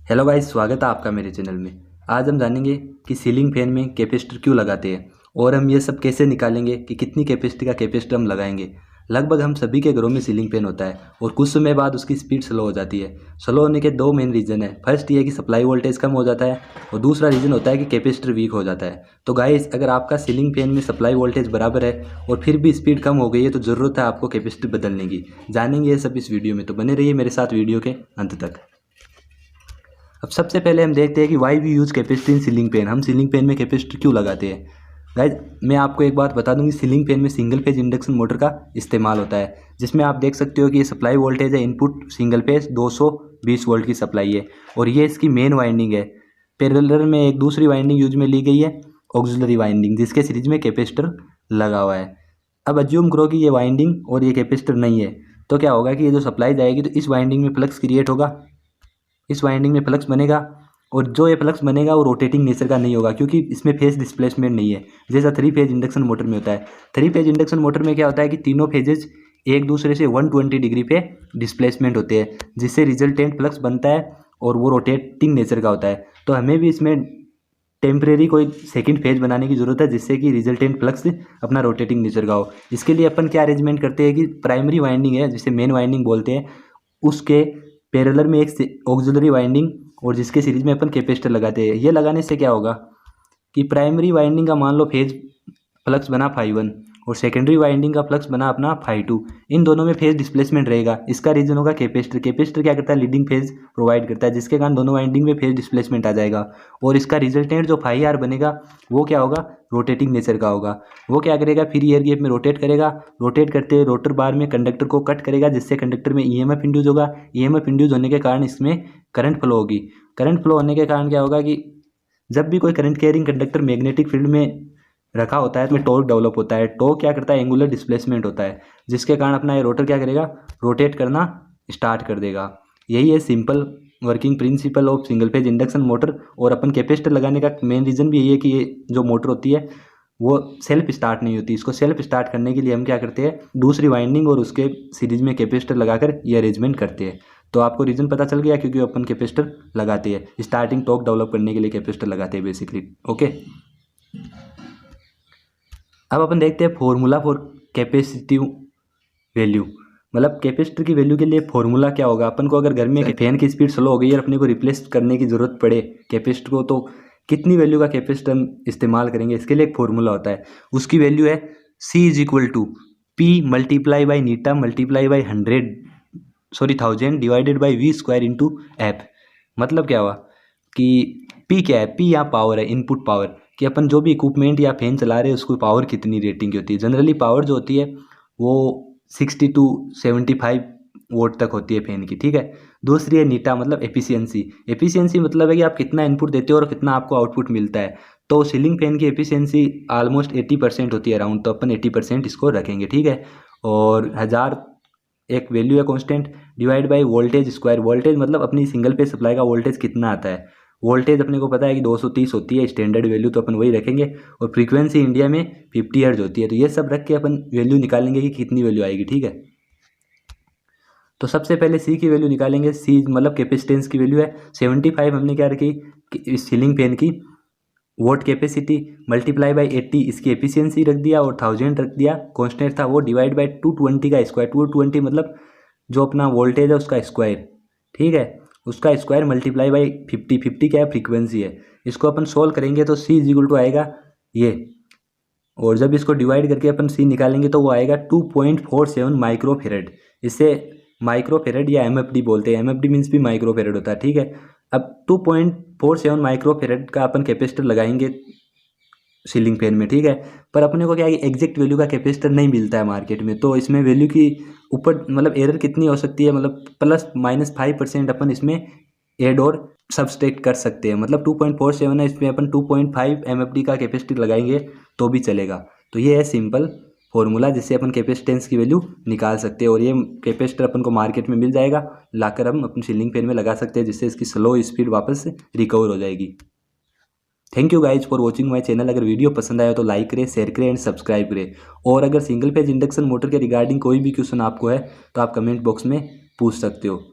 Hello guys, स्वागत है आपका मेरे चैनल में। आज हम जानेंगे कि सीलिंग फैन में कैपेसिटर क्यों लगाते हैं और हम ये सब कैसे निकालेंगे कि कितनी कैपेसिटी का कैपेसिटर हम लगाएंगे। लगभग हम सभी के घरों में सीलिंग फैन होता है और कुछ समय बाद उसकी स्पीड स्लो हो जाती है। स्लो होने के दो मेन रीज़न है। फर्स्ट ये है कि सप्लाई वोल्टेज कम हो जाता है और दूसरा रीज़न होता है कि कैपेसिटर वीक हो जाता है। तो गाइस, अगर आपका सीलिंग फैन में सप्लाई वोल्टेज बराबर है और फिर भी स्पीड कम हो गई है तो ज़रूरत है आपको कैपेसिटर बदलने की। जानेंगे ये सब इस वीडियो में, तो बने रहिए मेरे साथ वीडियो के अंत तक। अब सबसे पहले हम देखते हैं कि why we use capacitor in ceiling fan. हम सीलिंग फैन में कैपेसिटर क्यों लगाते हैं। गाइज, मैं आपको एक बात बता दूं कि सीलिंग फैन में सिंगल फेज इंडक्शन मोटर का इस्तेमाल होता है, जिसमें आप देख सकते हो कि ये सप्लाई वोल्टेज है। इनपुट सिंगल फेज 220 वोल्ट की सप्लाई है और ये इसकी मेन वाइंडिंग है। पैरेलल में एक दूसरी वाइंडिंग यूज में ली गई है, ऑक्सिलरी वाइंडिंग, जिसके सीरीज में कैपेसिटर लगा हुआ है। अब अज्यूम करो कि ये वाइंडिंग और ये कैपेसिटर नहीं है, तो क्या होगा कि ये जो सप्लाई जाएगी तो इस वाइंडिंग में फ्लक्स क्रिएट होगा, इस वाइंडिंग में फ्लक्स बनेगा और जो ये फ्लक्स बनेगा वो रोटेटिंग नेचर का नहीं होगा, क्योंकि इसमें फेज डिस्प्लेसमेंट नहीं है जैसा थ्री फेज इंडक्शन मोटर में होता है। थ्री फेज इंडक्शन मोटर में क्या होता है कि तीनों फेजेज एक दूसरे से 120 डिग्री पे डिस्प्लेसमेंट होते हैं, जिससे रिजल्टेंट फ्लक्स बनता है और वो रोटेटिंग नेचर का होता है। तो हमें भी इसमें टेम्परेरी कोई सेकंड फेज बनाने की ज़रूरत है, जिससे कि रिजल्टेंट फ्लक्स अपना रोटेटिंग नेचर का हो। इसके लिए अपन क्या अरेंजमेंट करते हैं कि प्राइमरी वाइंडिंग है, जिसे मेन वाइंडिंग बोलते हैं, उसके पैरेलल में एक ऑक्सिलरी वाइंडिंग और जिसके सीरीज में अपन कैपेसिटर लगाते हैं। ये लगाने से क्या होगा कि प्राइमरी वाइंडिंग का मान लो फेज फ्लक्स बना φ1 और सेकेंडरी वाइंडिंग का फ्लक्स बना अपना φ2। इन दोनों में फेज डिस्प्लेसमेंट रहेगा। इसका रीजन होगा कैपेसिटर। कैपेसिटर क्या करता है, लीडिंग फेज प्रोवाइड करता है, जिसके कारण दोनों वाइंडिंग में फेज डिस्प्लेसमेंट आ जाएगा और इसका रिजल्टेंट जो φr बनेगा वो क्या होगा, रोटेटिंग नेचर का होगा। वो क्या करेगा, फिर एयर गैप में रोटेट करेगा। रोटेट करते हुए रोटर बार में कंडक्टर को कट करेगा, जिससे कंडक्टर में ईएमएफ इंड्यूज होगा। ईएमएफ इंड्यूज होने के कारण इसमें करंट फ्लो होगी। करंट फ्लो होने के कारण क्या होगा कि जब भी कोई current carrying conductor magnetic field में रखा होता है तो टॉर्क डेवलप होता है। टॉर्क क्या करता है, एंगुलर डिस्प्लेसमेंट होता है, जिसके कारण अपना ये रोटर क्या करेगा, रोटेट करना स्टार्ट कर देगा। यही है simple working principle of single phase induction motor. और अपन कैपेसिटर लगाने का मेन रीज़न भी यही है कि ये जो मोटर होती है वो सेल्फ स्टार्ट नहीं होती। इसको सेल्फ स्टार्ट करने के लिए हम क्या करते हैं, दूसरी वाइंडिंग और उसके सीरीज में कैपेसिटर लगाकर ये अरेंजमेंट करते हैं। तो आपको रीज़न पता चल गया, क्योंकि अपन कैपेसिटर लगाते हैं, स्टार्टिंग टॉर्क डेवलप करने के लिए कैपेसिटर लगाते हैं बेसिकली। ओके, अब अपन देखते हैं फॉर्मूला फॉर कैपेसिटिव वैल्यू। मतलब कैपेसिटर की वैल्यू के लिए फॉर्मूला क्या होगा। अपन को अगर घर में फैन की स्पीड स्लो हो गई और अपने को रिप्लेस करने की ज़रूरत पड़े कैपेसिटर को, तो कितनी वैल्यू का कैपेसिटर हम इस्तेमाल करेंगे, इसके लिए एक फॉर्मूला होता है। उसकी वैल्यू है C = P multiply by Neeta multiply by 1000 divided by V² × F। मतलब क्या हुआ कि P क्या है, P यहाँ पावर है, इनपुट पावर, कि अपन जो भी इक्विपमेंट या फैन चला रहे हैं उसको पावर कितनी रेटिंग की होती है। जनरली पावर जो होती है वो 60 to 75 वोट तक होती है फैन की, ठीक है। दूसरी है नीटा, मतलब एफिशिएंसी। एफिशिएंसी मतलब है कि आप कितना इनपुट देते हो और कितना आपको आउटपुट मिलता है। तो सीलिंग फैन की एफिशिएंसी ऑलमोस्ट 80% होती है अराउंड, तो अपन 80% इसको रखेंगे, ठीक है। और 1000 एक वैल्यू है constant, divide by voltage square. Voltage मतलब अपनी सिंगल फेज सप्लाई का वोल्टेज कितना आता है। वोल्टेज अपने को पता है कि 230 होती है स्टैंडर्ड वैल्यू, तो अपन वही रखेंगे। और फ्रीक्वेंसी इंडिया में 50 हर्ट्ज होती है। तो ये सब रख के अपन वैल्यू निकालेंगे कि कितनी वैल्यू आएगी, ठीक है। तो सबसे पहले सी की वैल्यू निकालेंगे। सी मतलब कैपेसिटेंस की वैल्यू है 75। हमने क्या रखी कि सीलिंग फैन की वोट कैपेसिटी मल्टीप्लाई बाई 80 इसकी एफिशिएंसी रख दिया और 1000 रख दिया, कांस्टेंट था वो, डिवाइड बाई 220 का स्क्वायर। 220 मतलब जो अपना वोल्टेज है उसका स्क्वायर, ठीक है, उसका स्क्वायर मल्टीप्लाई बाई 50। 50 क्या है, फ्रीक्वेंसी है। इसको अपन सोल्व करेंगे तो C = आएगा ये, और जब इसको डिवाइड करके अपन C निकालेंगे तो वो आएगा 2.47 माइक्रोफेरेड। इससे माइक्रोफेरेड या MFD बोलते हैं। MFD मीन्स भी माइक्रोफेरेड होता है, ठीक है। अब 2.47 माइक्रोफेरेड का अपन कैपेसिटर लगाएंगे सीलिंग फैन में, ठीक है। पर अपने को क्या है, एग्जैक्ट वैल्यू का कैपेसिटर नहीं मिलता है मार्केट में, तो इसमें वैल्यू की ऊपर मतलब एरर कितनी हो सकती है, मतलब +-5% अपन इसमें ऐड और सब्सट्रैक्ट कर सकते हैं। मतलब 2.47 है, इसमें अपन 2.5 MFD का कैपेसिटर लगाएंगे तो भी चलेगा। तो ये है सिंपल फॉर्मूला जिससे अपन कैपेसिटेंस की वैल्यू निकाल सकते हैं। और ये कैपेसिटर अपन को मार्केट में मिल जाएगा, लाकर हम अपनी सीलिंग फैन में लगा सकते हैं, जिससे इसकी स्लो स्पीड वापस रिकवर हो जाएगी। Thank you guys for watching my channel. अगर वीडियो पसंद आया तो लाइक करें, शेयर करें एंड सब्सक्राइब करें। और अगर सिंगल फेज इंडक्शन मोटर के रिगार्डिंग कोई भी क्वेश्चन आपको है तो आप कमेंट बॉक्स में पूछ सकते हो।